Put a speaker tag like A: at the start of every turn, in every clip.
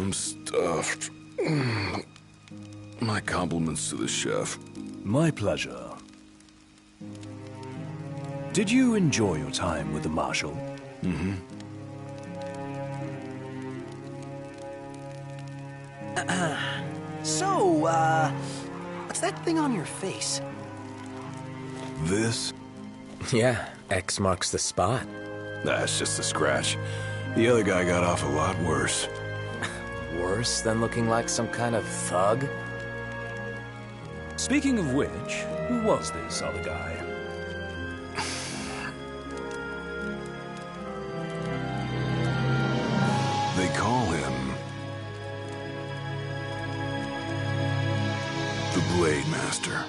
A: I'm stuffed. My compliments to the chef.
B: My pleasure. Did you enjoy your time with the Marshal?
A: Mm-hmm.
C: What's that thing on your face?
A: This?
D: Yeah, X marks the spot.
A: That's just a scratch. The other guy got off a lot worse.
D: Worse than looking like some kind of thug?
B: Speaking of which, who was this other guy?
A: They call him the Blade Master.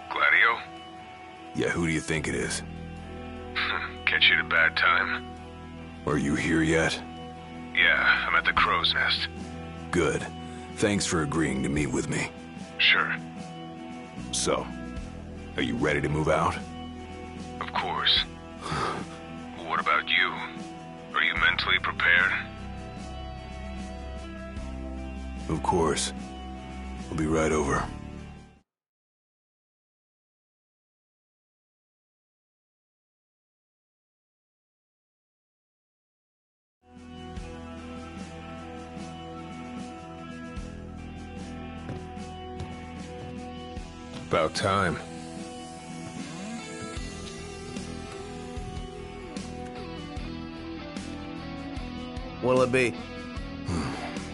E: Gladio?
A: Yeah, who do you think it is?
E: Catch you at a bad time?
A: Are you here yet?
E: Yeah, I'm at the Crow's Nest.
A: Good. Thanks for agreeing to meet with me.
E: Sure.
A: So, are you ready to move out?
E: Of course. What about you? Are you mentally prepared?
A: Of course. I'll be right over.
E: About time.
C: What'll it be?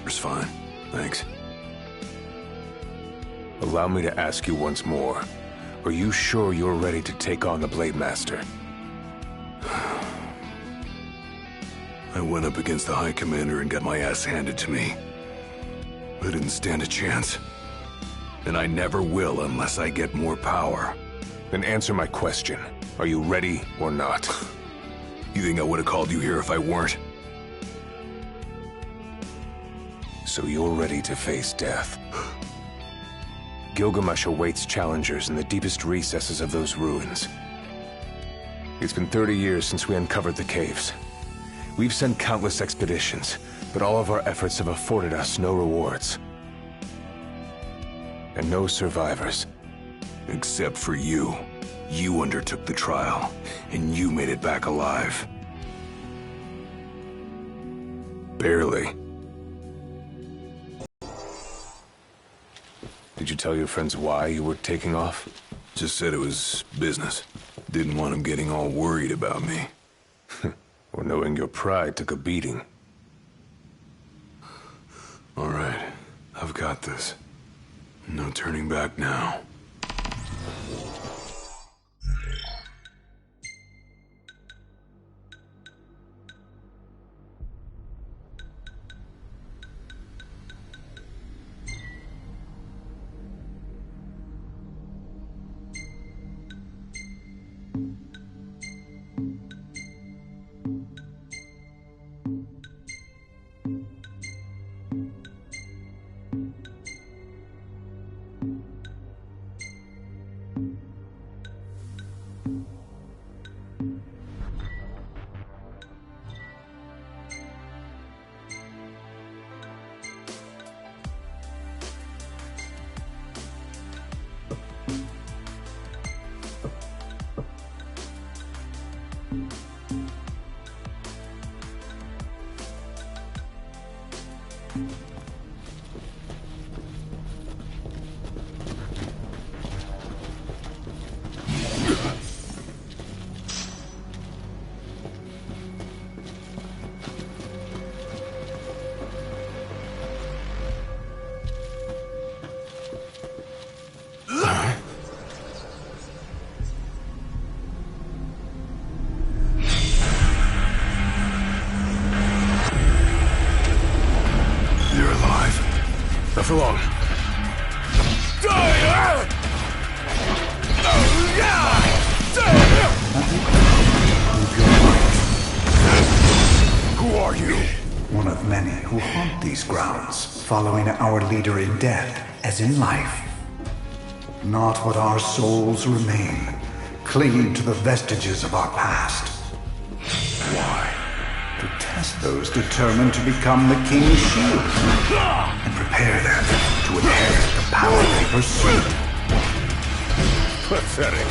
A: It's fine. Thanks.
F: Allow me to ask you once more. Are you sure you're ready to take on the Blade Master?
A: I went up against the High Commander and got my ass handed to me. I didn't stand a chance. And I never will unless I get more power.
F: Then answer my question. Are you ready or not?
A: You think I would have called you here if I weren't?
F: So you're ready to face death. Gilgamesh awaits challengers in the deepest recesses of those ruins. It's been 30 years since we uncovered the caves. We've sent countless expeditions, but all of our efforts have afforded us no rewards. And no survivors.
A: Except for you. You undertook the trial, and you made it back alive. Barely.
F: Did you tell your friends why you were taking off?
A: Just said it was business. Didn't want them getting all worried about me.
F: Or knowing your pride took a beating.
A: All right, I've got this. No turning back now.
F: Not for long.
A: Who are you?
G: One of many who haunt these grounds, following our leader in death as in life. Not what our souls remain, clinging to the vestiges of our past. Why? To test those determined to become the King's shield, and prepare them to inherit the power they pursue.
F: Pathetic.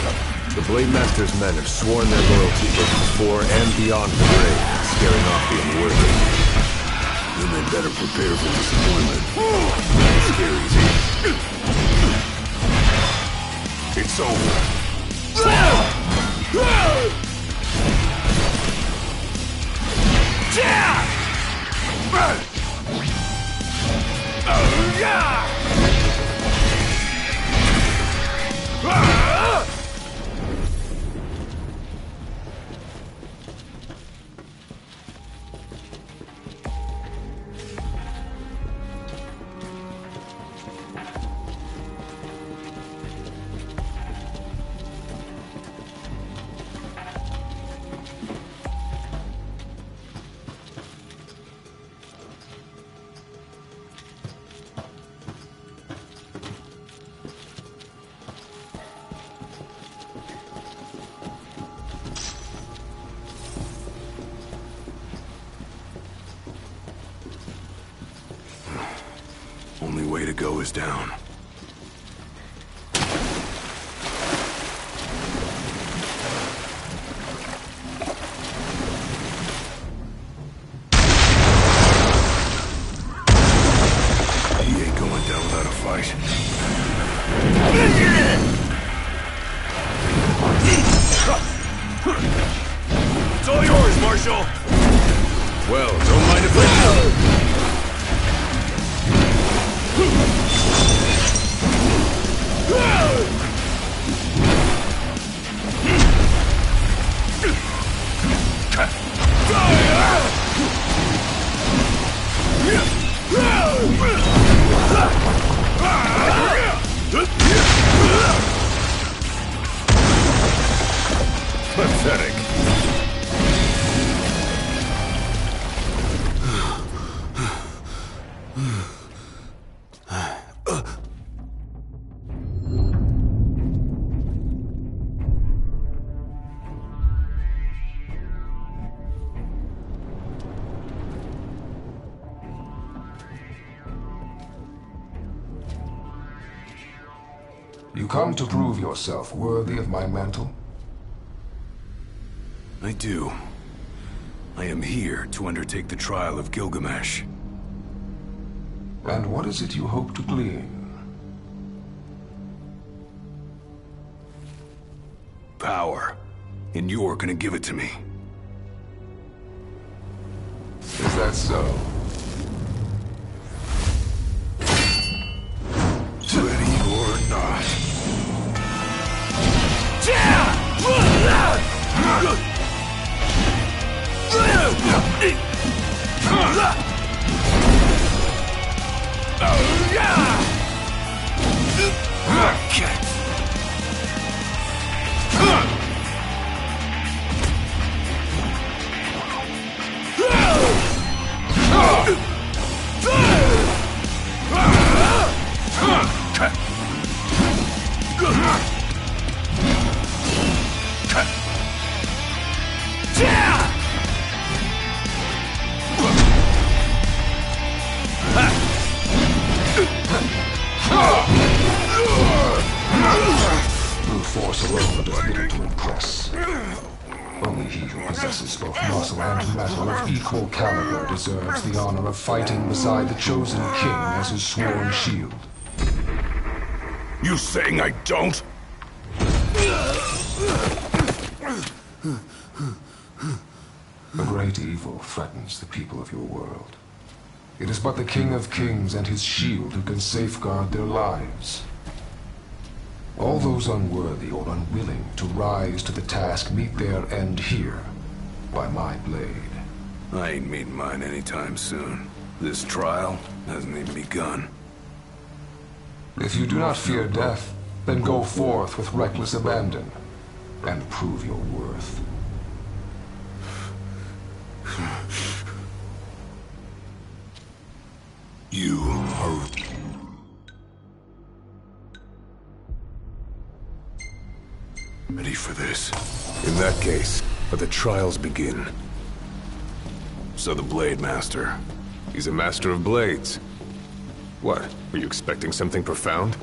F: The Blade Master's men have sworn their loyalty both before and beyond the grave, scaring off the unworthy.
A: Then they better prepare for disappointment. Scary.
F: It's over.
A: Only way to go is down. He ain't going down without a fight.
F: It's all yours, Marshal! Well, don't mind if I do.
H: You come to prove yourself worthy of my mantle?
A: I do. I am here to undertake the trial of Gilgamesh.
H: And what is it you hope to glean?
A: Power. And you're gonna give it to me.
H: Is that so?
A: Ready or not.
H: Brute force alone does little to impress. Only he who possesses both muscle and metal of equal caliber deserves the honor of fighting beside the chosen king as his sworn shield.
A: You saying I don't?
H: A great evil threatens the people of your world. It is but the King of Kings and his shield who can safeguard their lives. All those unworthy or unwilling to rise to the task meet their end here, by my blade.
A: I ain't meeting mine anytime soon. This trial hasn't even begun.
H: If you do not fear death, then go forth with reckless abandon, and prove your worth.
A: You are... ready for this.
F: In that case, let the trials begin.
A: So the Blade Master.
F: He's a master of blades. What? Were you expecting something profound?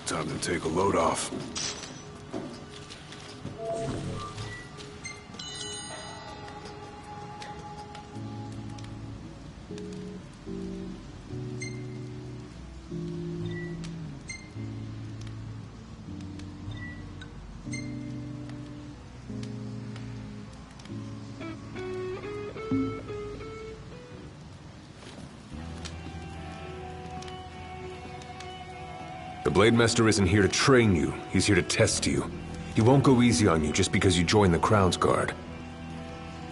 A: Time to take a load off.
F: The Blade Master isn't here to train you, he's here to test you. He won't go easy on you just because you joined the Crown's Guard.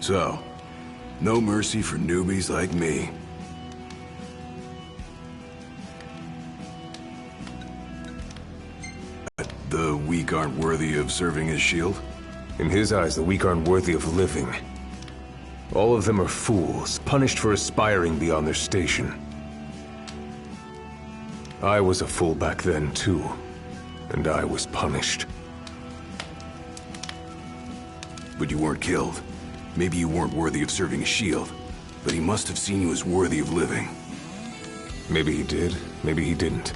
A: So, no mercy for newbies like me. The weak aren't worthy of serving his shield?
F: In his eyes, the weak aren't worthy of living. All of them are fools, punished for aspiring beyond their station. I was a fool back then, too. And I was punished.
A: But you weren't killed. Maybe you weren't worthy of serving a shield, but he must have seen you as worthy of living.
F: Maybe he did, maybe he didn't.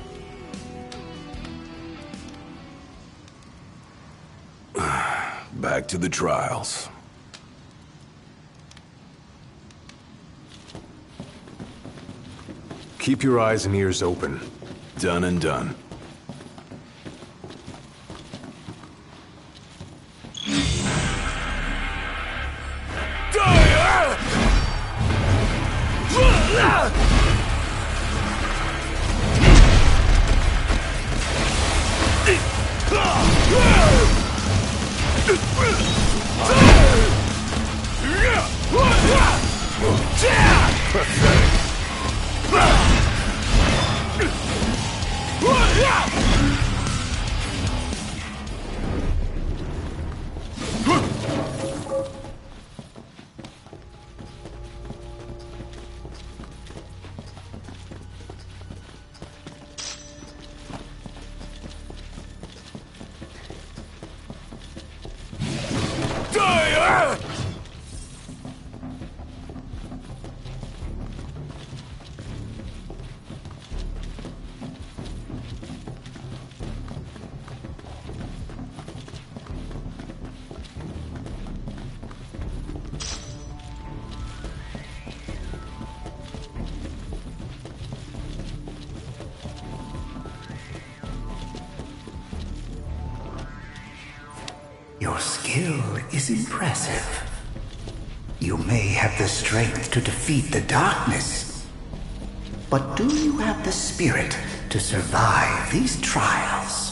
A: Back to the trials.
F: Keep your eyes and ears open.
A: Done and done.
G: Your skill is impressive. You may have the strength to defeat the darkness, but do you have the spirit to survive these trials?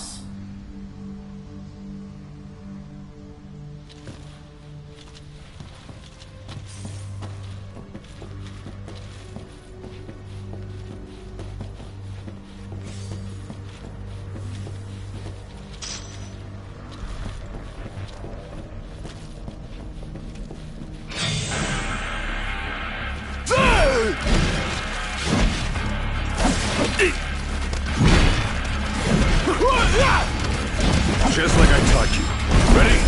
A: Just like I taught you. Ready?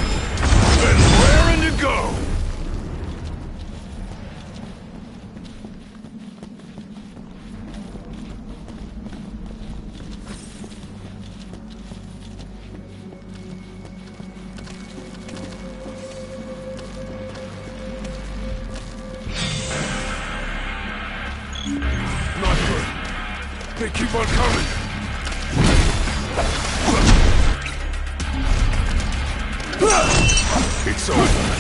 A: Then raring to go! Not good. They keep on coming. It's over.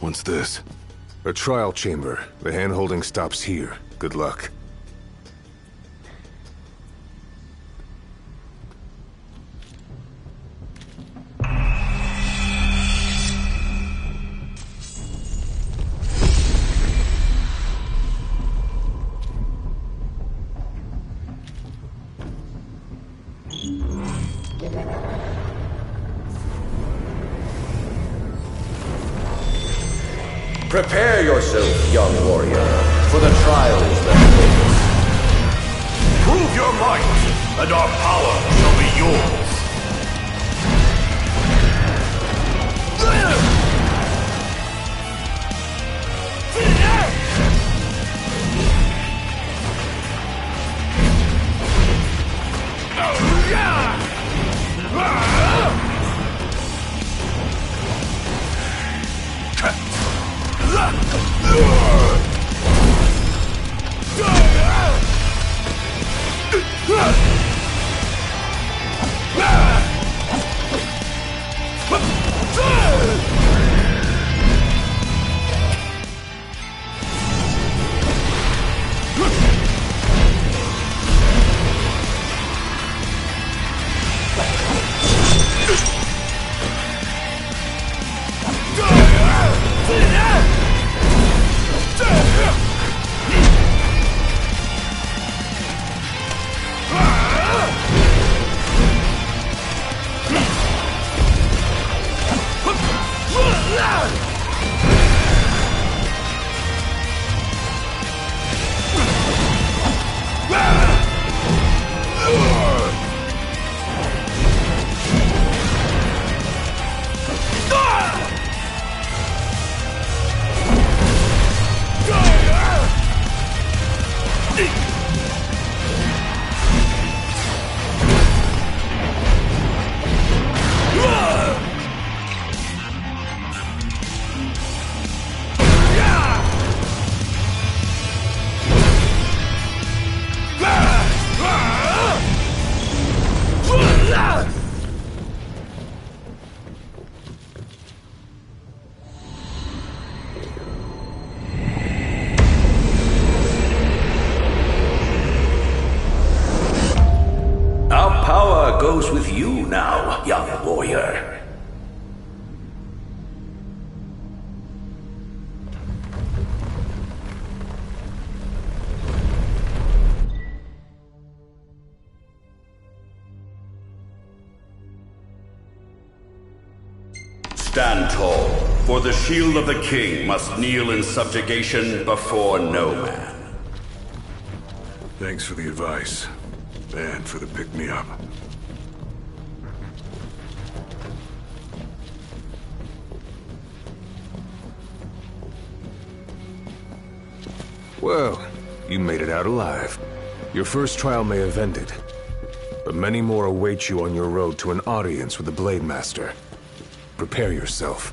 A: What's this?
F: A trial chamber. The hand-holding stops here. Good luck.
I: Prepare yourself, young warrior, for the trials that await.
A: Prove your might, and our power shall be yours.
J: Goes with you now, young warrior. Stand tall, for the shield of the king must kneel in subjugation before no man.
A: Thanks for the advice, and for the pick-me-up.
F: Well, you made it out alive. Your first trial may have ended, but many more await you on your road to an audience with the Blade Master. Prepare yourself.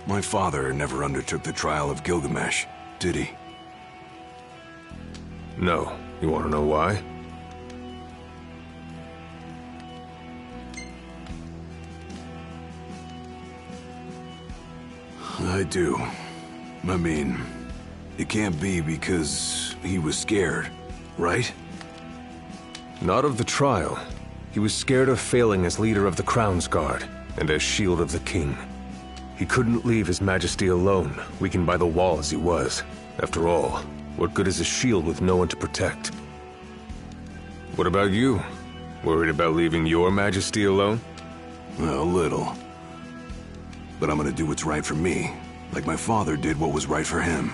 A: My father never undertook the trial of Gilgamesh, did he?
F: No. You want to know why?
A: I do. I mean, it can't be because he was scared, right?
F: Not of the trial. He was scared of failing as leader of the Crown's Guard, and as Shield of the King. He couldn't leave His Majesty alone, weakened by the wall as he was. After all, what good is a shield with no one to protect? What about you? Worried about leaving your Majesty alone?
A: A little. But I'm gonna do what's right for me, like my father did what was right for him.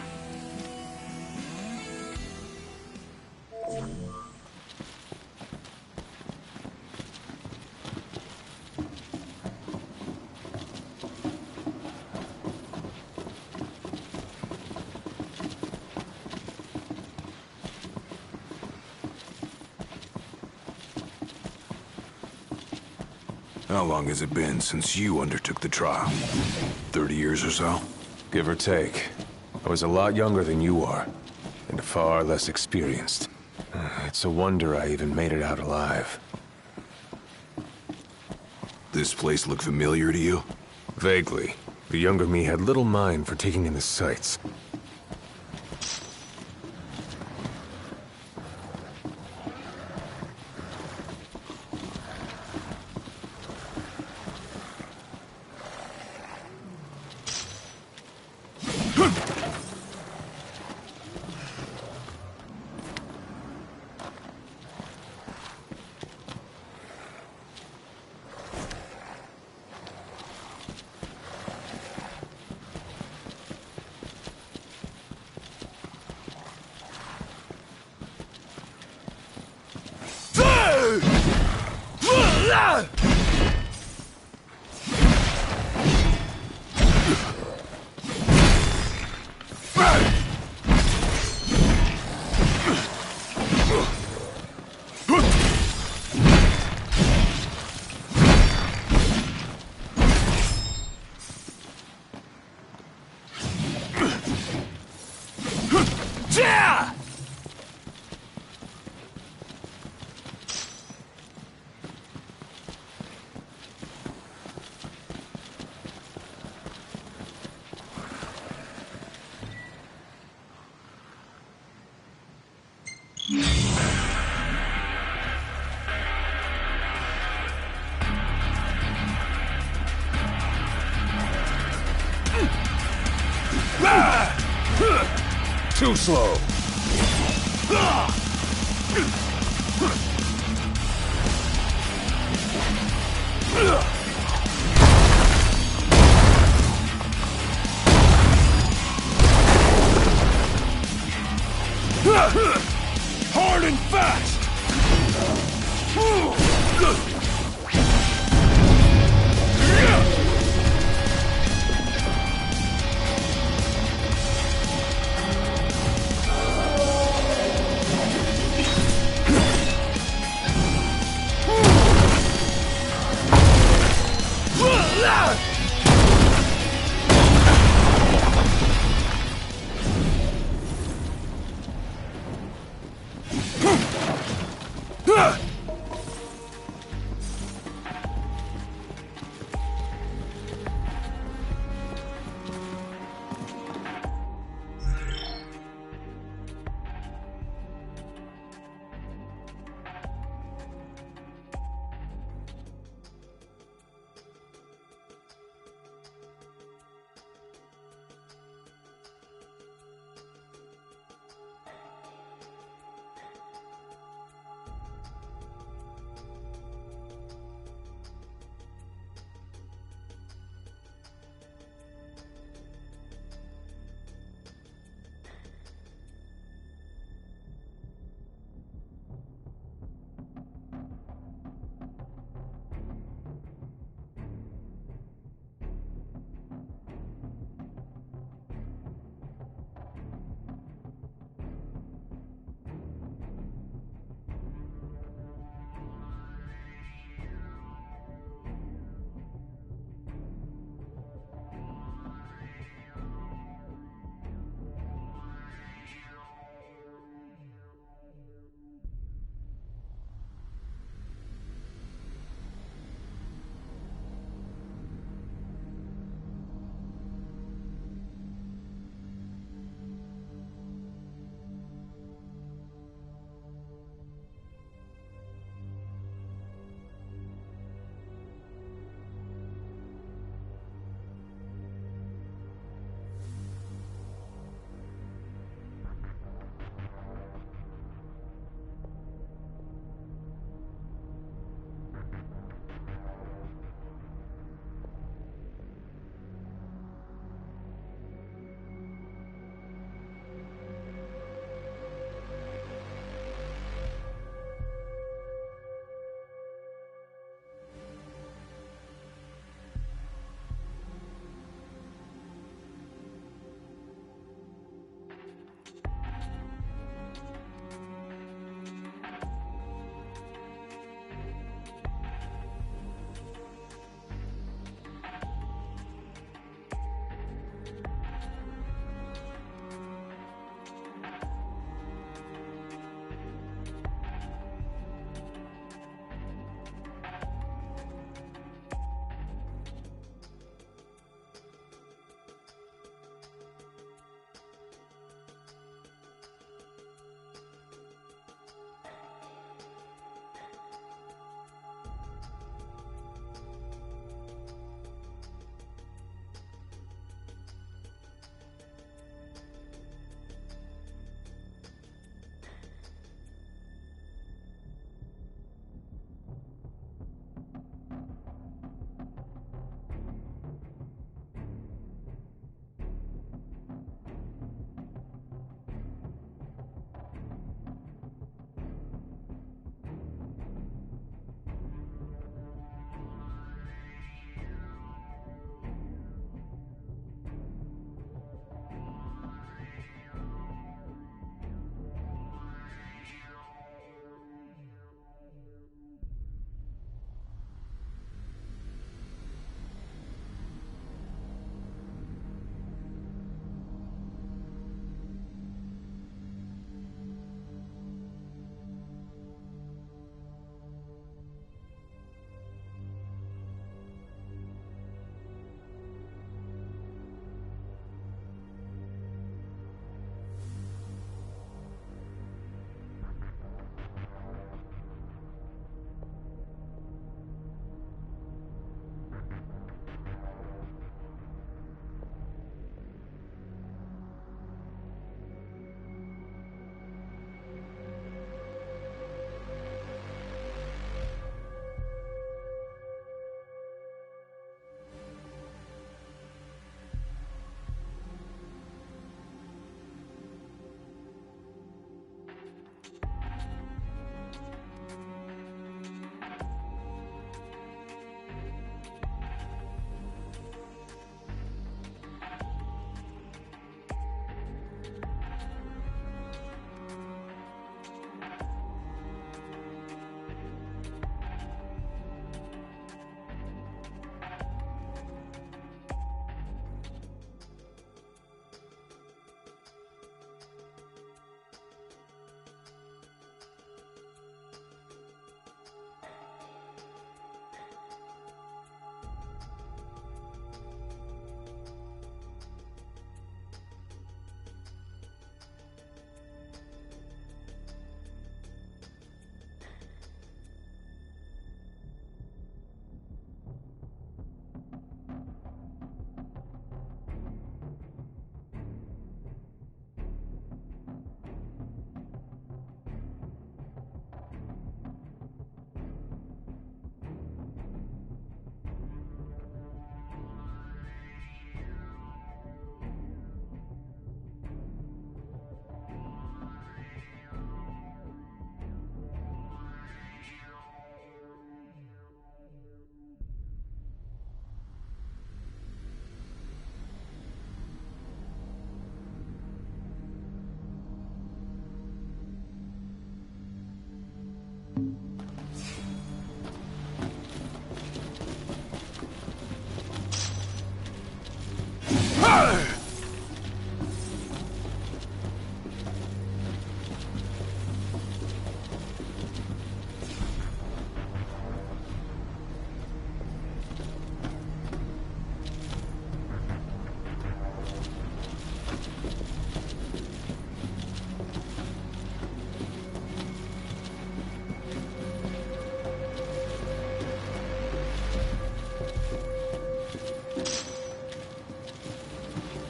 A: How long has it been since you undertook the trial? 30 years or so?
F: Give or take. I was a lot younger than you are, and far less experienced. It's a wonder I even made it out alive.
A: This place look familiar to you?
F: Vaguely. The younger me had little mind for taking in the sights. Too slow.
B: Hard and fast!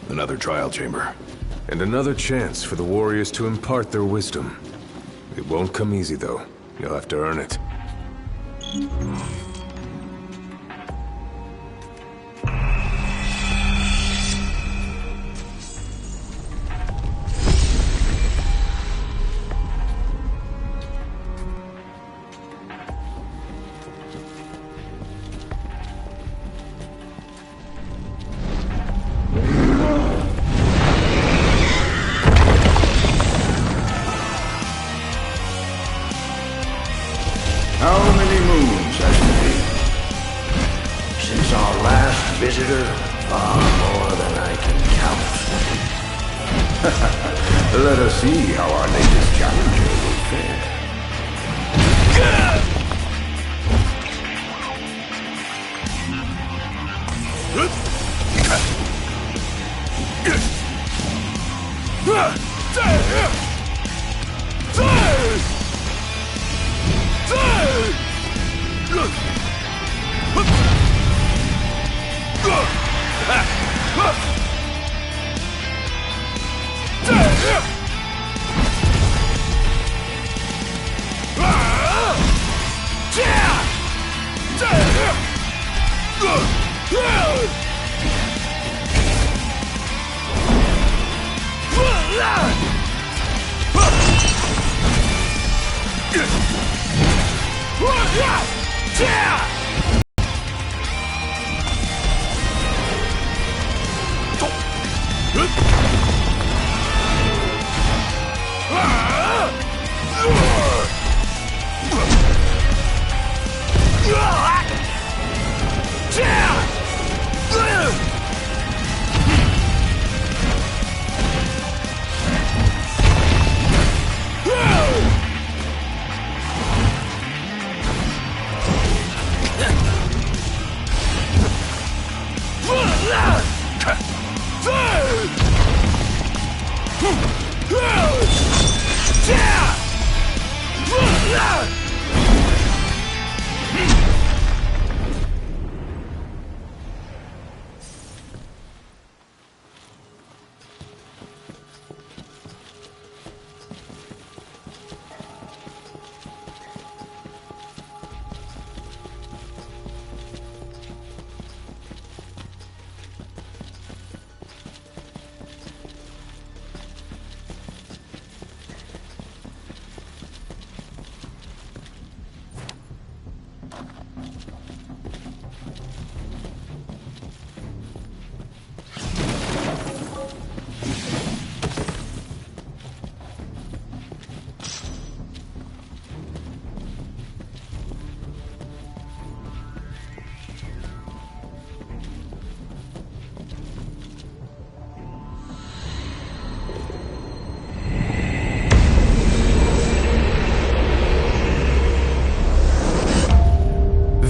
A: Another trial chamber.
F: And another chance for the warriors to impart their wisdom. It won't come easy, though. You'll have to earn it.
G: How many moons has it been? Since our last visitor? Far more than I can count. Let us see how our latest challenger will fare.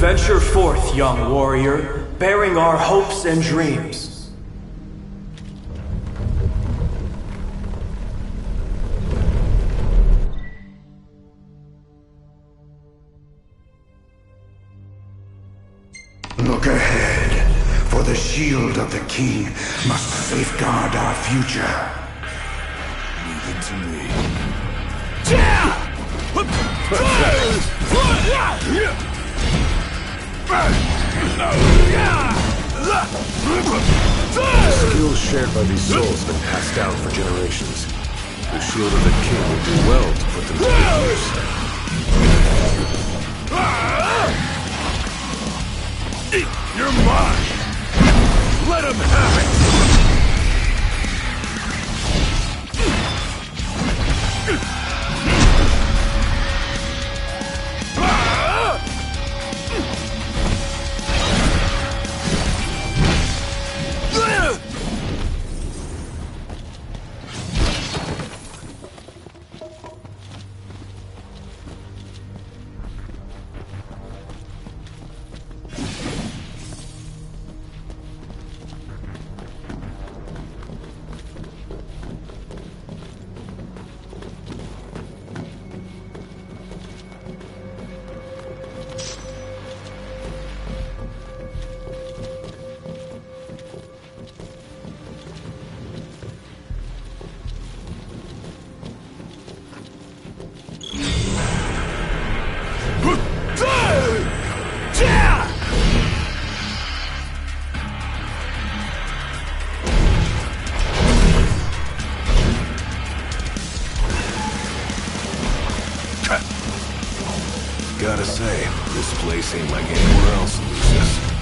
B: Venture forth, young warrior, bearing our hopes and dreams.
G: Look ahead, for the shield of the king must safeguard our future.
A: Leave it to me.
F: The skills shared by these souls have been passed down for generations. The shield of the king would do well to put them to good use.
A: You're mine! Let him have it! place ain't like anywhere else, Lucius.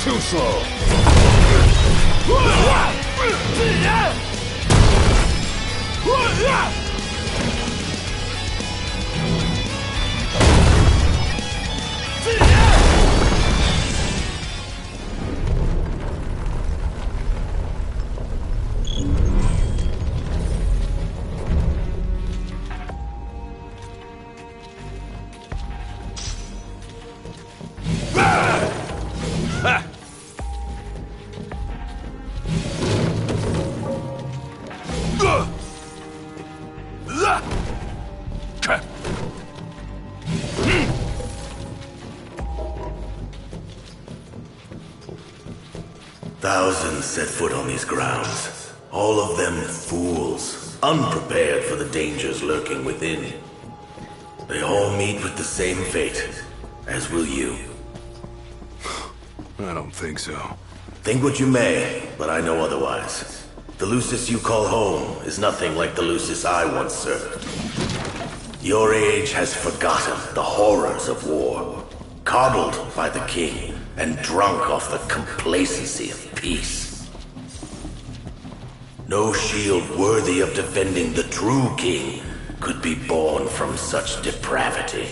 F: Too slow.
J: Thousands set foot on these grounds. All of them fools, unprepared for the dangers lurking within. They all meet with the same fate, as will you.
A: I don't think so.
J: Think what you may, but I know otherwise. The Lucis you call home is nothing like the Lucis I once served. Your age has forgotten the horrors of war, coddled by the king, and drunk off the complacency of peace. No shield worthy of defending the true king could be born from such depravity.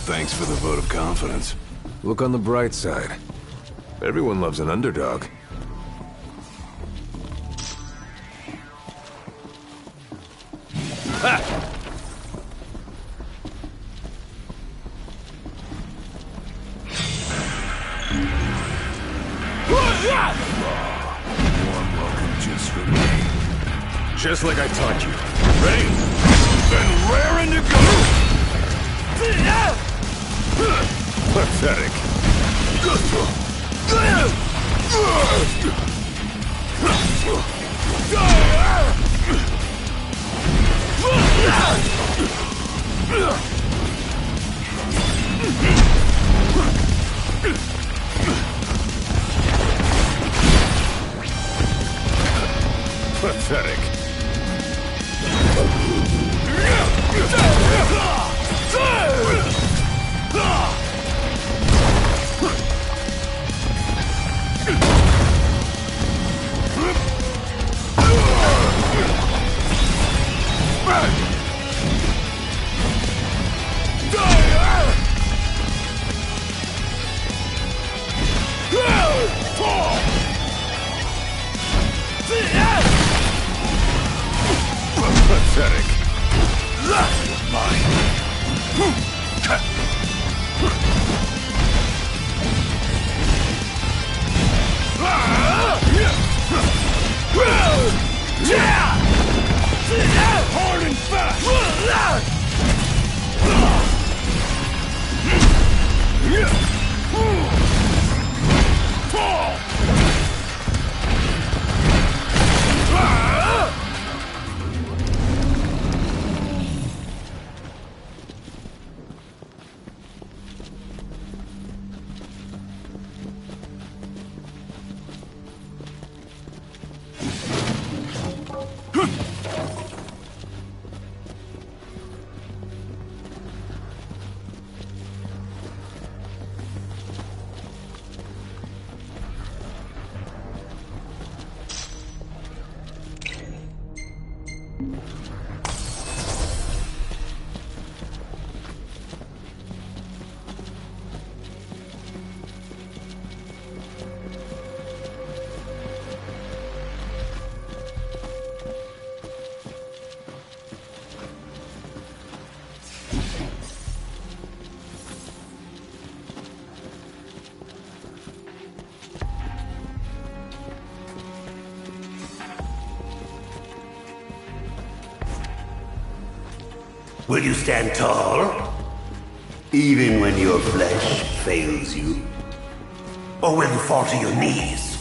A: Thanks for the vote of confidence.
F: Look on the bright side. Everyone loves an underdog.
A: Ha! Warm welcome just for me.
F: Just like I taught you.
A: Ready? Then raring to go!
F: Pathetic.
A: Pathetic. Pathetic. Hard and fast.
J: Will you stand tall? Even when your flesh fails you? Or will you fall to your knees?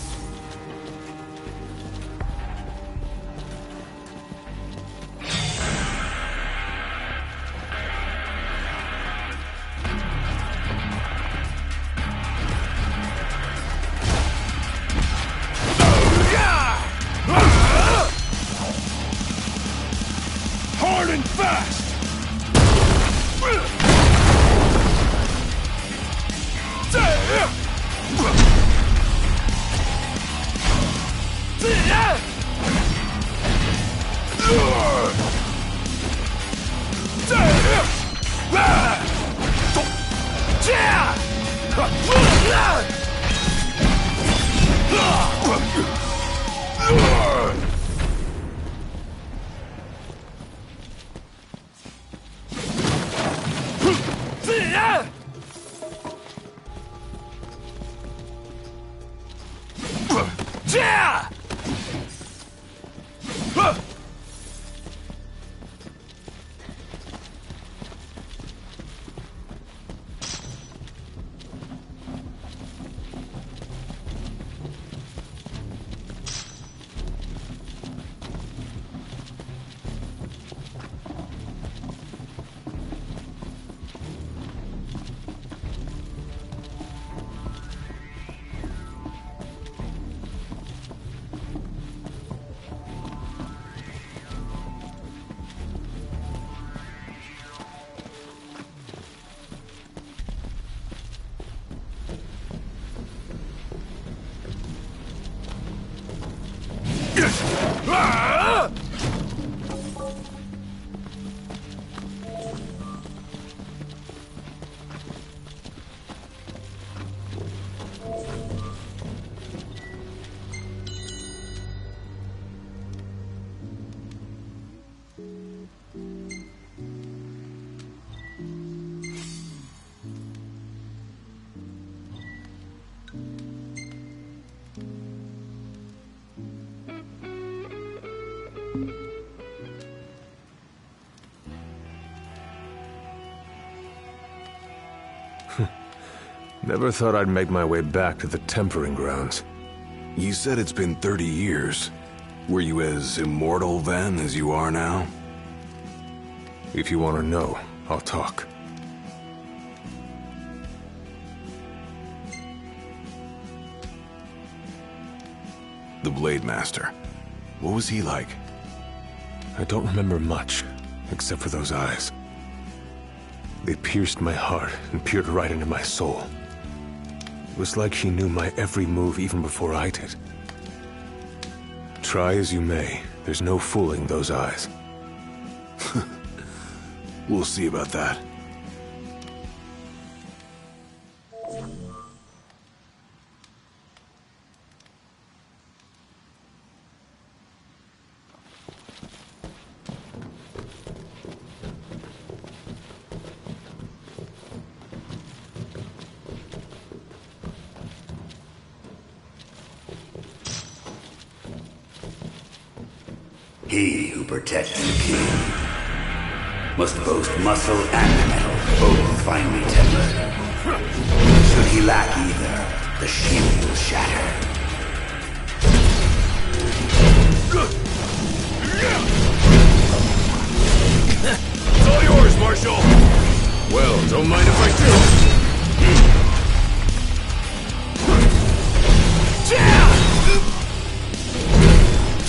A: Hard and fast!
F: Never thought I'd make my way back to the tempering grounds.
A: You said it's been 30 years. Were you as immortal then as you are now?
F: If you want to know, I'll talk.
A: The Blade Master. What was he like?
F: I don't remember much, except for those eyes. They pierced my heart and peered right into my soul. It was like she knew my every move even before I did. Try as you may, there's no fooling those eyes.
A: We'll see about that.
J: He who protects the king must boast muscle and metal, both finely tempered. Should he lack either, the shield will shatter.
A: It's all yours, Marshal! Well, don't mind if I do.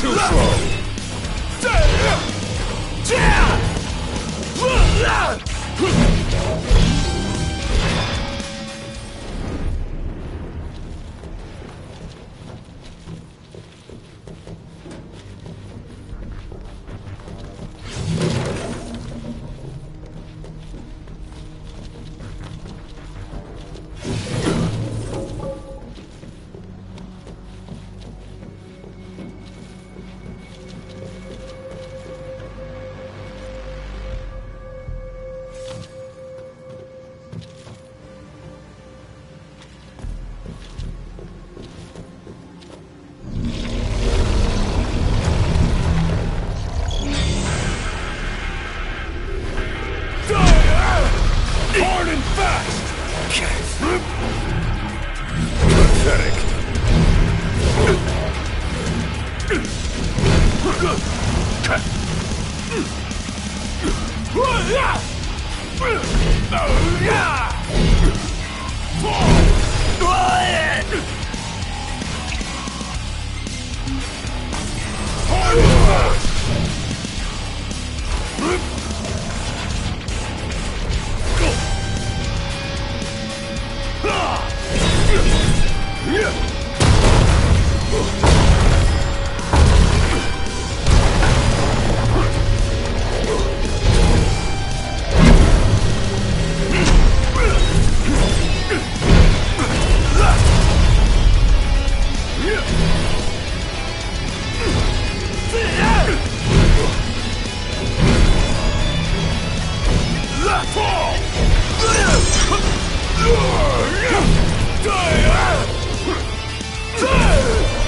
A: Too slow.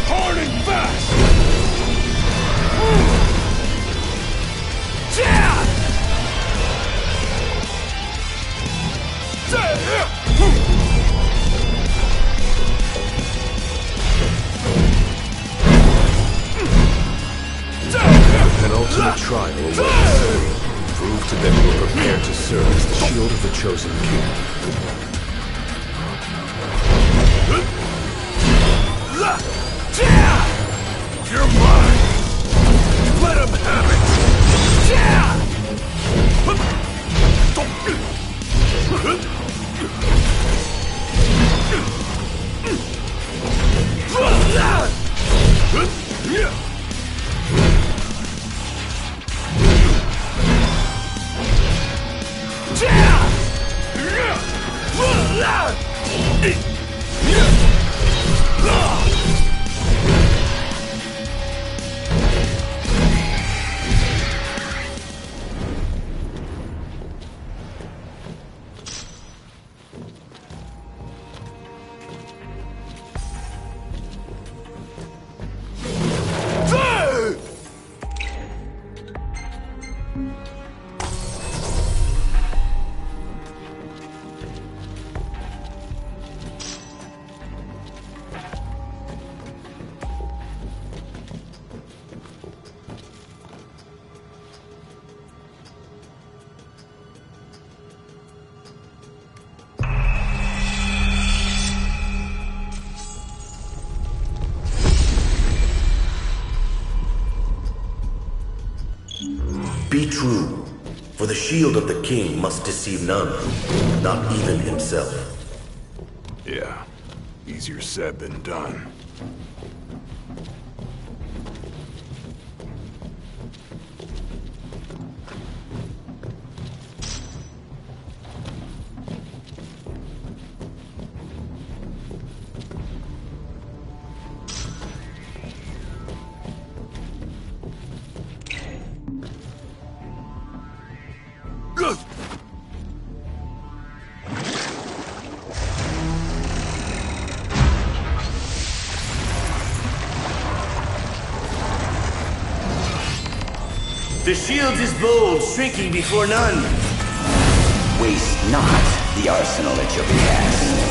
A: Hard and fast!
F: Penultimate trial awaits. Prove to them you are prepared to serve as the shield of the chosen king.
A: You're mine! Let him have it!
J: Be true, for the shield of the king must deceive none, not even himself.
A: Yeah, easier said than done.
J: The shield is bold, shrinking before none.
K: Waste not the arsenal at your behest.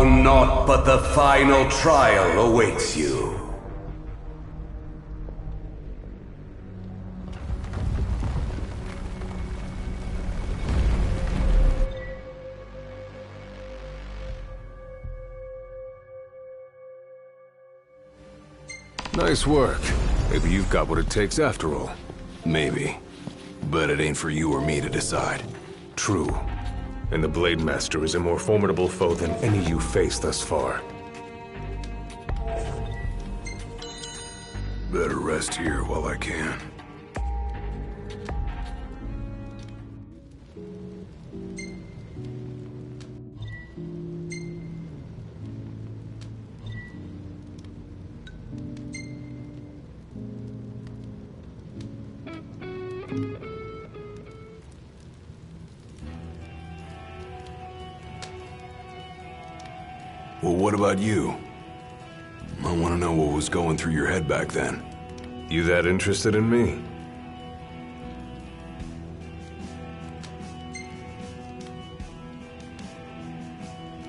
J: Now naught but the final trial awaits you.
F: Nice work. Maybe you've got what it takes after all.
A: Maybe. But it ain't for you or me to decide.
F: True. And the Blade Master is a more formidable foe than any you faced thus far.
A: Better rest here while I can. Well, what about you? I want to know what was going through your head back then.
F: You that interested in me?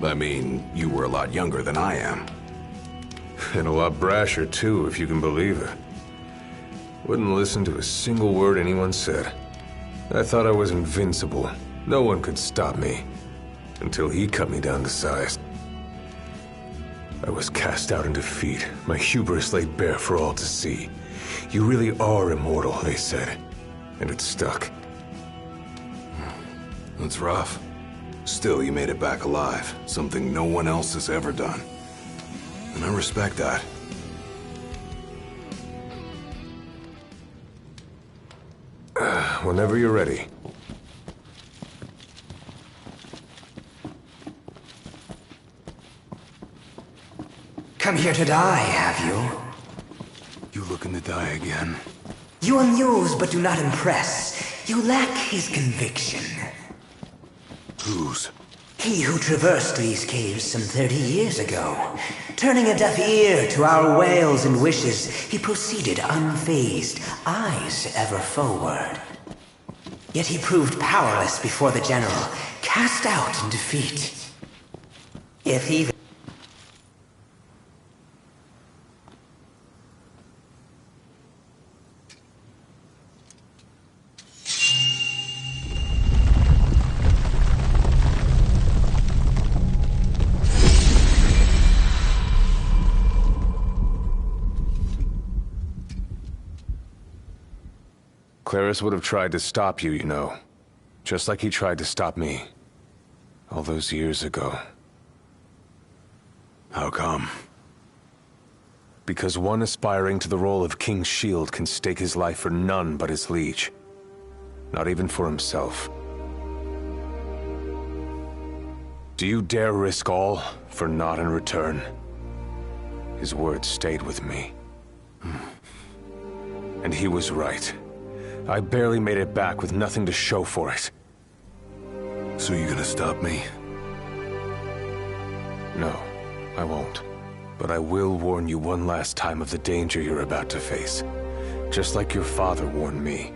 A: I mean, you were a lot younger than I am.
F: And a lot brasher, too, if you can believe it. Wouldn't listen to a single word anyone said. I thought I was invincible. No one could stop me. Until he cut me down to size. I was cast out in defeat, my hubris laid bare for all to see. You really are immortal, they said. And it stuck.
A: That's rough. Still, you made it back alive. Something no one else has ever done. And I respect that.
F: Whenever you're ready.
K: Come here to die, have you?
A: You looking to die again?
K: You amuse but do not impress. You lack his conviction.
A: Whose?
K: He who traversed these caves some 30 years ago. Turning a deaf ear to our wails and wishes, he proceeded unfazed, eyes ever forward. Yet he proved powerless before the general, cast out in defeat. If he...
F: Claris would have tried to stop you, you know. Just like he tried to stop me. All those years ago.
A: How come?
F: Because one aspiring to the role of King's Shield can stake his life for none but his liege. Not even for himself. Do you dare risk all for naught in return? His words stayed with me. And he was right. I barely made it back with nothing to show for it.
A: So you gonna stop me?
F: No, I won't. But I will warn you one last time of the danger you're about to face. Just like your father warned me.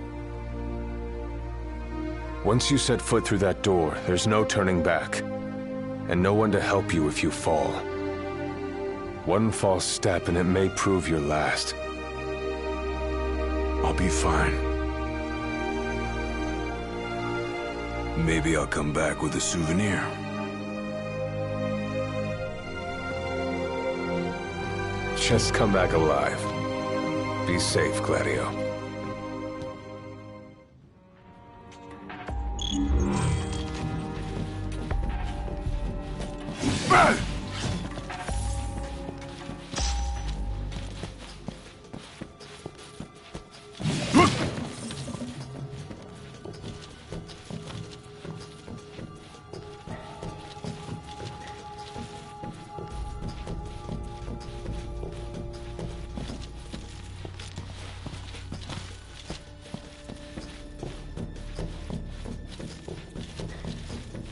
F: Once you set foot through that door, there's no turning back. And no one to help you if you fall. One false step and it may prove your last.
A: I'll be fine. Maybe I'll come back with a souvenir.
F: Just come back alive. Be safe, Gladio.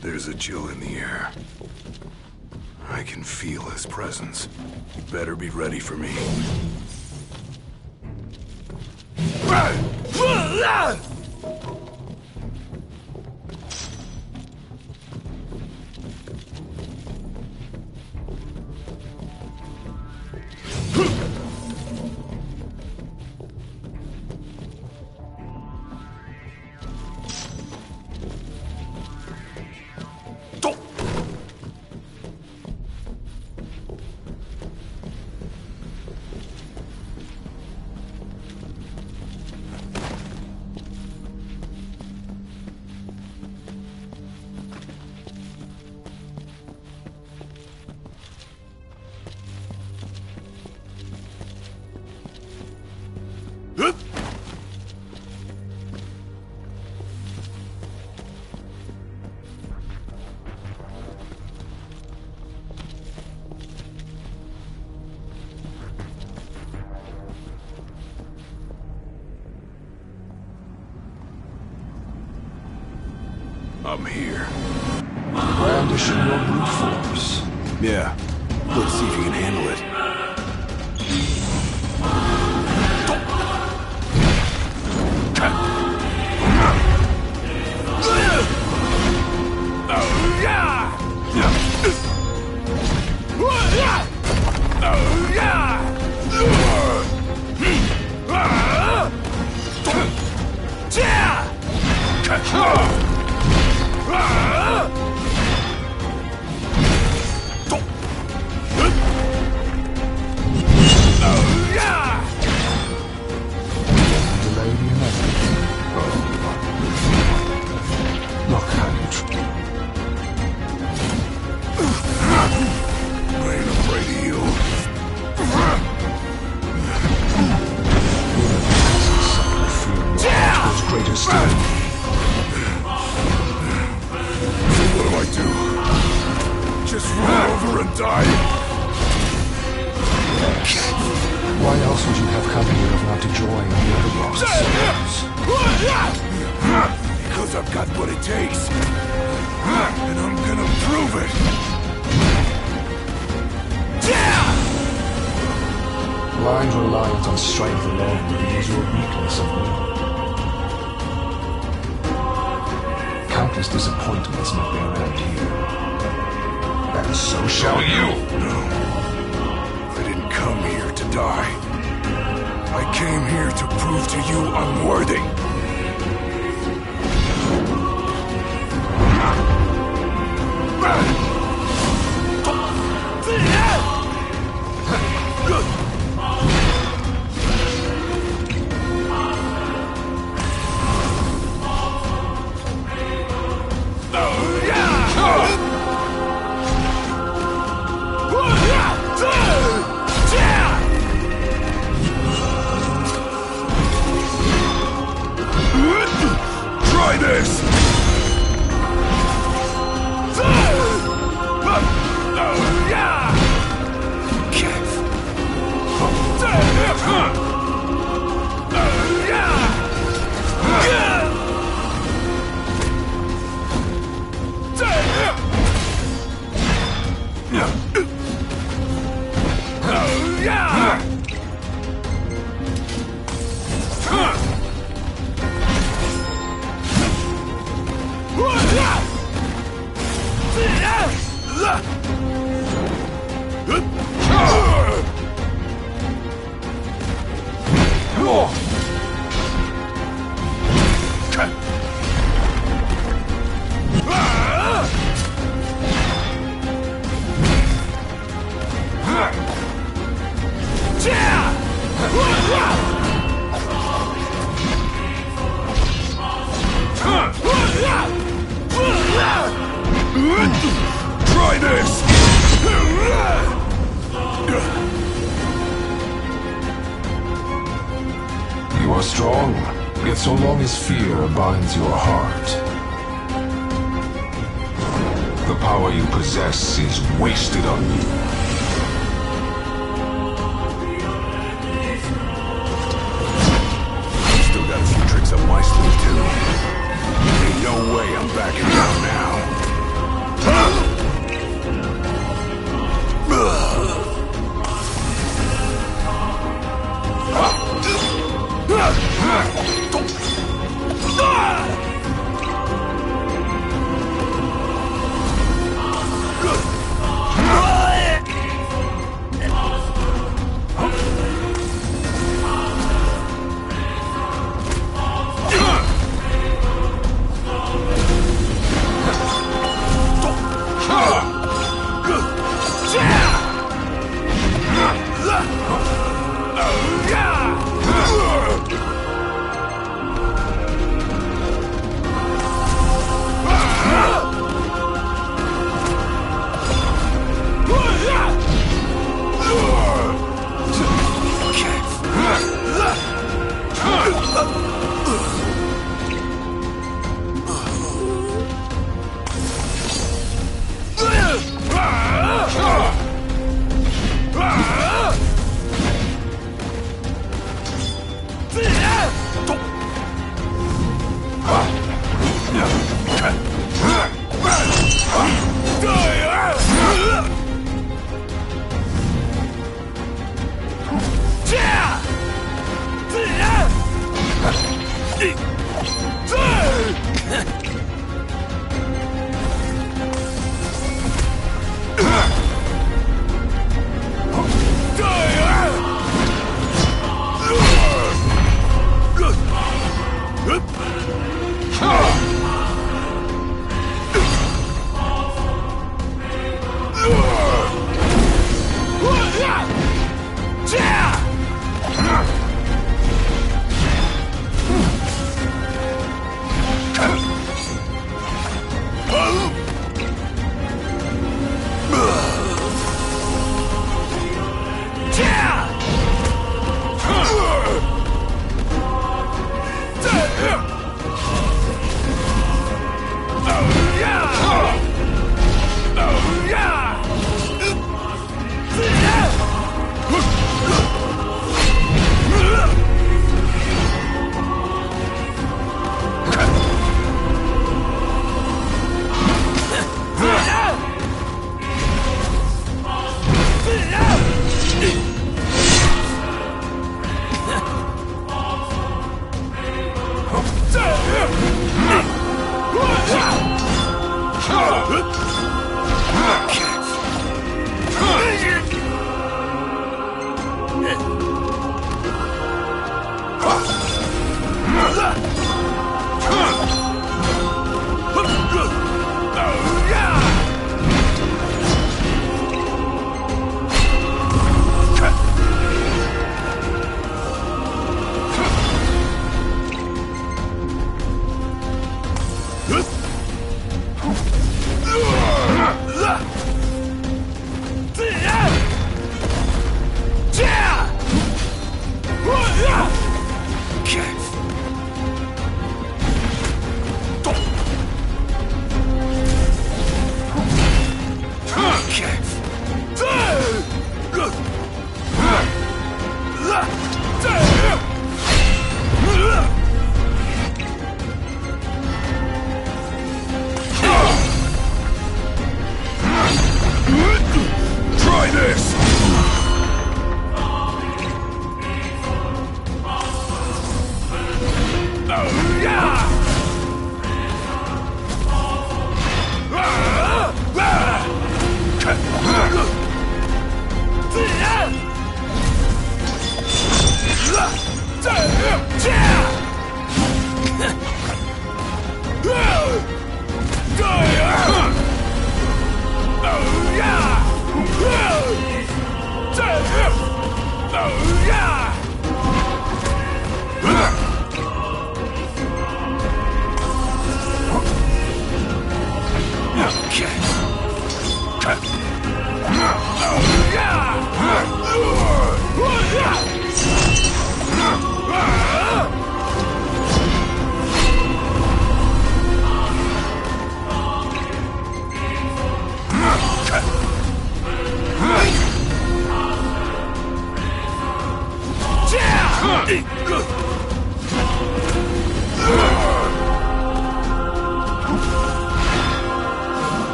A: There's a chill in the air. I can feel his presence. You better be ready for me. I'm here.
H: Brandishing your brute force.
A: Yeah. Let's see if you can handle it.
H: Why else would you have come here if not to join the other lost souls?
A: Because I've got what it takes. And I'm gonna prove it.
H: Blind reliance on strength alone reveals your weakness of will. Countless disappointments met their end here. And so shall you!
A: No. I didn't come here to die. I came here to prove to you I'm worthy. Try this! Try this!
H: You are strong, yet so long as fear binds your heart, the power you possess is wasted on you.
A: Still got a few tricks up my sleeve, too. Ain't no way I'm backing down now.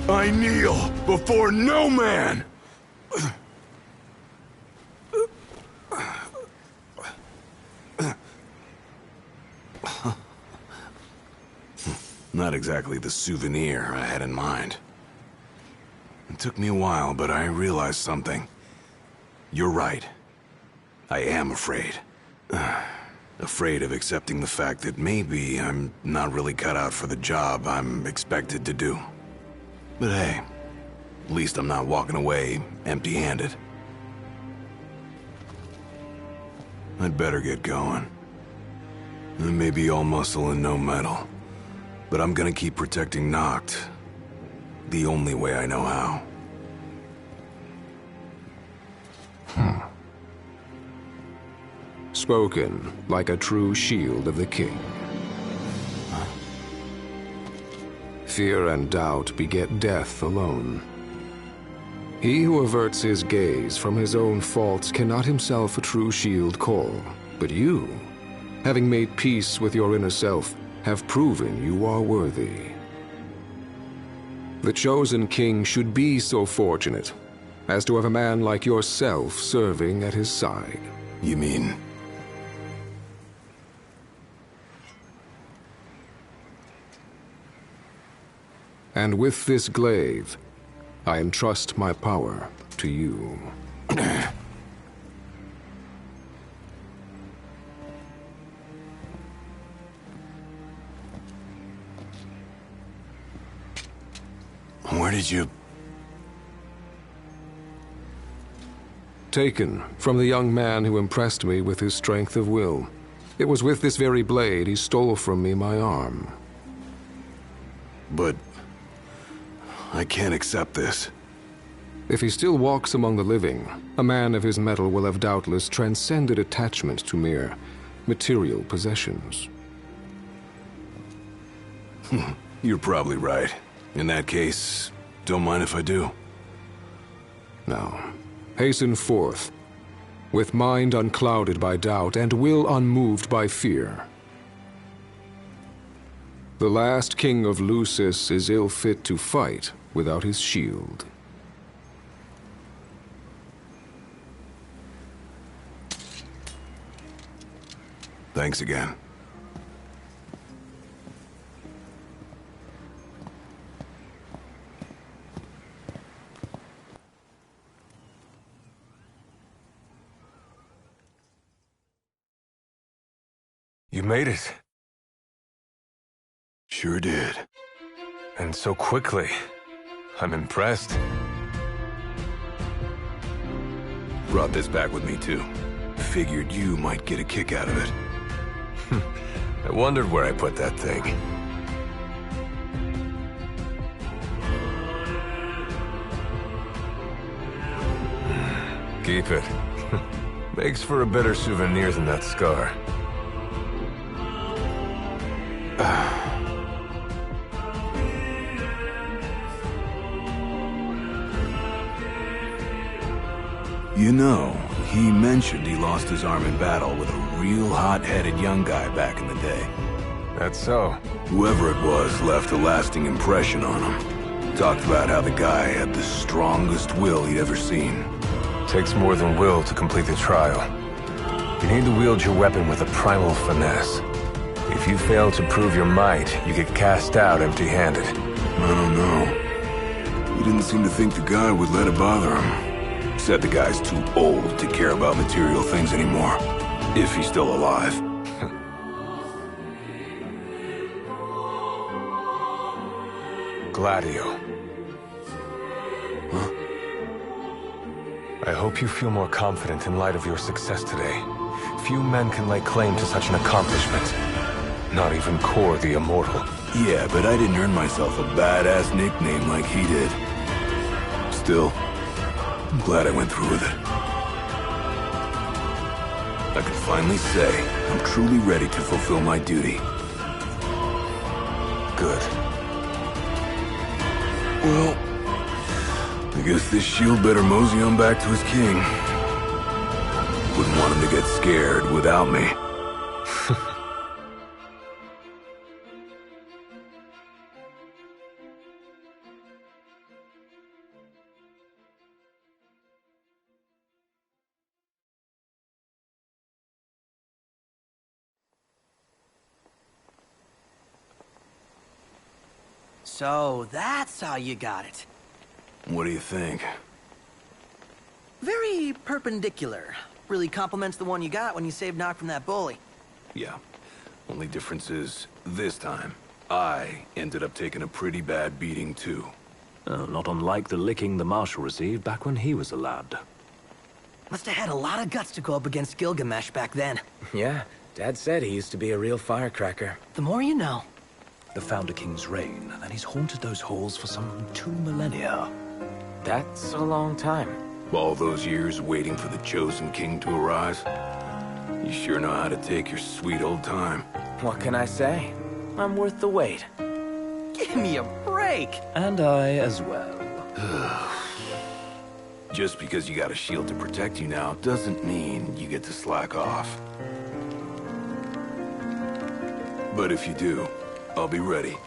A: I kneel before no man! Not exactly the souvenir I had in mind. It took me a while, but I realized something. You're right. I am afraid. Afraid of accepting the fact that maybe I'm not really cut out for the job I'm expected to do. But hey, at least I'm not walking away empty-handed. I'd better get going. I may be all muscle and no metal, but I'm gonna keep protecting Noct the only way I know how.
H: Spoken like a true shield of the king. Fear and doubt beget death alone. He who averts his gaze from his own faults cannot himself a true shield call. But you, having made peace with your inner self, have proven you are worthy. The chosen king should be so fortunate as to have a man like yourself serving at his side.
A: You mean?
H: And with this glaive, I entrust my power to you.
A: Where did you...
H: Taken from the young man who impressed me with his strength of will. It was with this very blade he stole from me my arm.
A: But... I can't accept this.
H: If he still walks among the living, a man of his mettle will have doubtless transcended attachment to mere material possessions.
A: You're probably right. In that case, don't mind if I do.
H: Now, hasten forth, with mind unclouded by doubt and will unmoved by fear. The last king of Lucis is ill fit to fight without his shield.
A: Thanks again.
F: You made it.
A: Sure did.
F: And so quickly. I'm impressed.
A: Brought this back with me, too. Figured you might get a kick out of it.
F: I wondered where I put that thing. Keep it. Makes for a better souvenir than that scar.
A: You know, he mentioned he lost his arm in battle with a real hot-headed young guy back in the day.
F: That's so.
A: Whoever it was left a lasting impression on him. Talked about how the guy had the strongest will he'd ever seen.
F: Takes more than will to complete the trial. You need to wield your weapon with a primal finesse. If you fail to prove your might, you get cast out empty-handed.
A: I don't know. He didn't seem to think the guy would let it bother him. Said the guy's too old to care about material things anymore. If he's still alive.
F: Gladio.
A: Huh?
F: I hope you feel more confident in light of your success today. Few men can lay claim to such an accomplishment. Not even Kor the Immortal.
A: Yeah, but I didn't earn myself a badass nickname like he did. Still, I'm glad I went through with it. I can finally say I'm truly ready to fulfill my duty.
F: Good.
A: Well, I guess this shield better mosey on back to his king. Wouldn't want him to get scared without me.
C: So that's how you got it.
A: What do you think?
C: Very perpendicular. Really complements the one you got when you saved Nock from that bully.
A: Yeah. Only difference is, this time, I ended up taking a pretty bad beating too.
D: Not unlike the licking the Marshal received back when he was a lad.
C: Must have had a lot of guts to go up against Gilgamesh back then.
D: Yeah, Dad said he used to be a real firecracker.
C: The more you know.
D: The Founder King's reign, and he's haunted those halls for some 2 millennia. That's a long time.
A: All those years waiting for the chosen king to arise. You sure know how to take your sweet old time.
D: What can I say? I'm worth the wait.
C: Give me a break!
D: And I as well.
A: Just because you got a shield to protect you now doesn't mean you get to slack off. But if you do, I'll be ready.